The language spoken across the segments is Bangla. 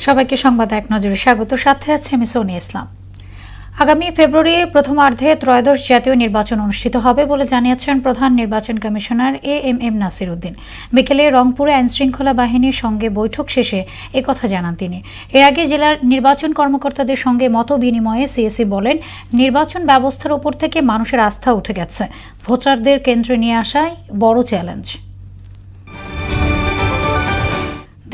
সবাইকে সংবাদ এক নজরে স্বাগত। সাথে আছে আমি সোনিয়া ইসলাম। আগামী ফেব্রুয়ারির প্রথমার্ধে ত্রয়োদশ জাতীয় নির্বাচন অনুষ্ঠিত হবে বলে জানিয়েছেন প্রধান নির্বাচন কমিশনার এএমএম নাসির উদ্দিন। বিকেলে রংপুরে আইনশৃঙ্খলা বাহিনীর সঙ্গে বৈঠক শেষে একথা জানান তিনি। এর আগে জেলার নির্বাচন কর্মকর্তাদের সঙ্গে মত বিনিময়ে সিএসি বলেন, নির্বাচন ব্যবস্থার উপর থেকে মানুষের আস্থা উঠে গেছে, ভোটারদের কেন্দ্রে নিয়ে আসাই বড় চ্যালেঞ্জ।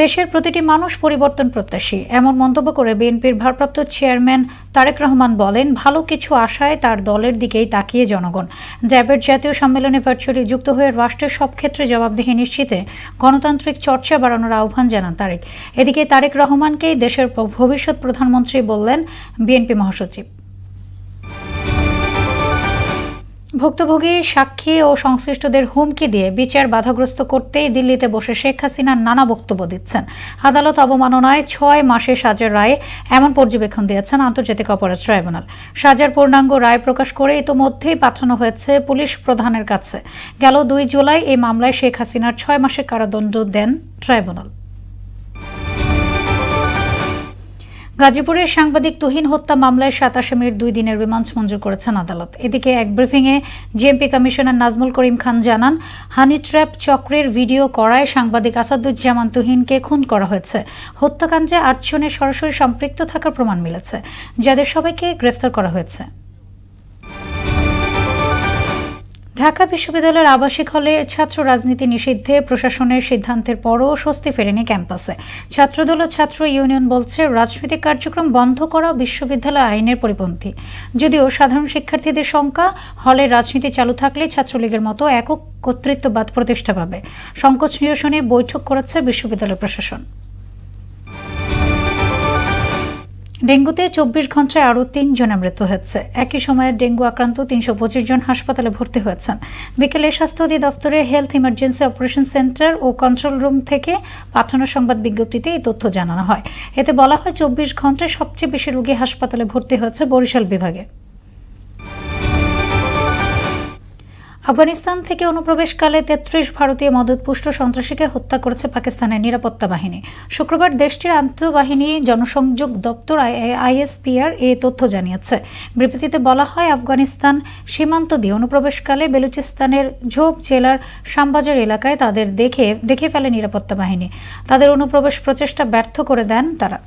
দেশের প্রতিটি মানুষ পরিবর্তন প্রত্যাশী, এমন মন্তব্য করে বিএনপির ভারপ্রাপ্ত চেয়ারম্যান তারেক রহমান বলেন, ভালো কিছু আশায় তার দলের দিকেই তাকিয়ে জনগণ। র্যাবের জাতীয় সম্মেলনে ভার্চুয়ালি যুক্ত হয়ে রাষ্ট্রের সব ক্ষেত্রে জবাবদিহি নিশ্চিতে গণতান্ত্রিক চর্চা বাড়ানোর আহ্বান জানান তারেক। এদিকে তারেক রহমানকেই দেশের ভবিষ্যৎ প্রধানমন্ত্রী বললেন বিএনপি মহাসচিব। ভুক্তভোগী, সাক্ষী ও সংশ্লিষ্টদের হুমকি দিয়ে বিচার বাধাগ্রস্ত করতেই দিল্লিতে বসে শেখ হাসিনা নানা বক্তব্য দিচ্ছেন। আদালত অবমাননায় 6 মাসের সাজার রায়ে এমন পর্যবেক্ষণ দিয়েছেন আন্তর্জাতিক অপরাধ ট্রাইব্যুনাল। সাজার পূর্ণাঙ্গ রায় প্রকাশ করে ইতোমধ্যেই পাঠানো হয়েছে পুলিশ প্রধানের কাছে। গেল 2 জুলাই এই মামলায় শেখ হাসিনার 6 মাসের কারাদণ্ড দেন ট্রাইব্যুনাল। গাজীপুরের সাংবাদিক তুহিন হত্যা মামলায় 7 আসামির 2 দিনের রিমান্ড মঞ্জুর করেছেন আদালত। এদিকে এক ব্রিফিংয়ে জিএমপি কমিশনার নাজমুল করিম খান জানান, হানি ট্র্যাপ চক্রের ভিডিও করায় সাংবাদিক আসাদুজ্জামান তুহিনকে খুন করা হয়েছে। হত্যাকাণ্ডে 8 জনের সরাসরি সম্পৃক্ত থাকার প্রমাণ মিলেছে, যাদের সবাইকে গ্রেফতার করা হয়েছে। ঢাকা বিশ্ববিদ্যালয়ের আবাসিক হলে ছাত্র রাজনীতি নিষিদ্ধে প্রশাসনের সিদ্ধান্তের পরও স্বস্তি ফেরেনি ক্যাম্পাসে। ছাত্রদল ও ছাত্র ইউনিয়ন বলছে, রাজনৈতিক কার্যক্রম বন্ধ করা বিশ্ববিদ্যালয় আইনের পরিপন্থী। যদিও সাধারণ শিক্ষার্থীদের সংখ্যা হলে রাজনীতি চালু থাকলে ছাত্রলীগের মতো একক কর্তৃত্ববাদ প্রতিষ্ঠা পাবে। সংকোচ নিরসনে বৈঠক করেছে বিশ্ববিদ্যালয় প্রশাসন। ডেঙ্গুতে 24 ঘন্টায় আরও 3 জনের মৃত্যু হয়েছে। একই সময়ে ডেঙ্গু আক্রান্ত 325 জন হাসপাতালে ভর্তি হয়েছেন। বিকেলে স্বাস্থ্য অধিদপ্তরে হেলথ ইমার্জেন্সি অপারেশন সেন্টার ও কন্ট্রোল রুম থেকে পাঠানো সংবাদ বিজ্ঞপ্তিতে এই তথ্য জানানো হয়। এতে বলা হয়, 24 ঘন্টায় সবচেয়ে বেশি রোগী হাসপাতালে ভর্তি হয়েছে বরিশাল বিভাগে। আফগানিস্তান থেকে অনুপ্রবেশকালে 33 ভারতীয় মদতপুষ্ট সন্ত্রাসীকে হত্যা করেছে পাকিস্তানের নিরাপত্তা বাহিনী। শুক্রবার দেশটির আন্তঃবাহিনী জনসংযোগ দপ্তর আইএসপিআর এই তথ্য জানিয়েছে। বিবৃতিতে বলা হয়, আফগানিস্তান সীমান্ত দিয়ে অনুপ্রবেশকালে বেলুচিস্তানের ঝোপ জেলার শামবাজার এলাকায় তাদের দেখে ফেলে নিরাপত্তা বাহিনী। তাদের অনুপ্রবেশ প্রচেষ্টা ব্যর্থ করে দেন তারা।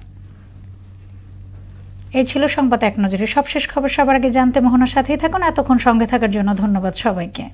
এই ছিল সংবাদ এক নজরে। সবশেষ খবর সবার আগে জানতে মোহনার সাথেই থাকুন। এতক্ষণ সঙ্গে থাকার জন্য ধন্যবাদ সবাইকে।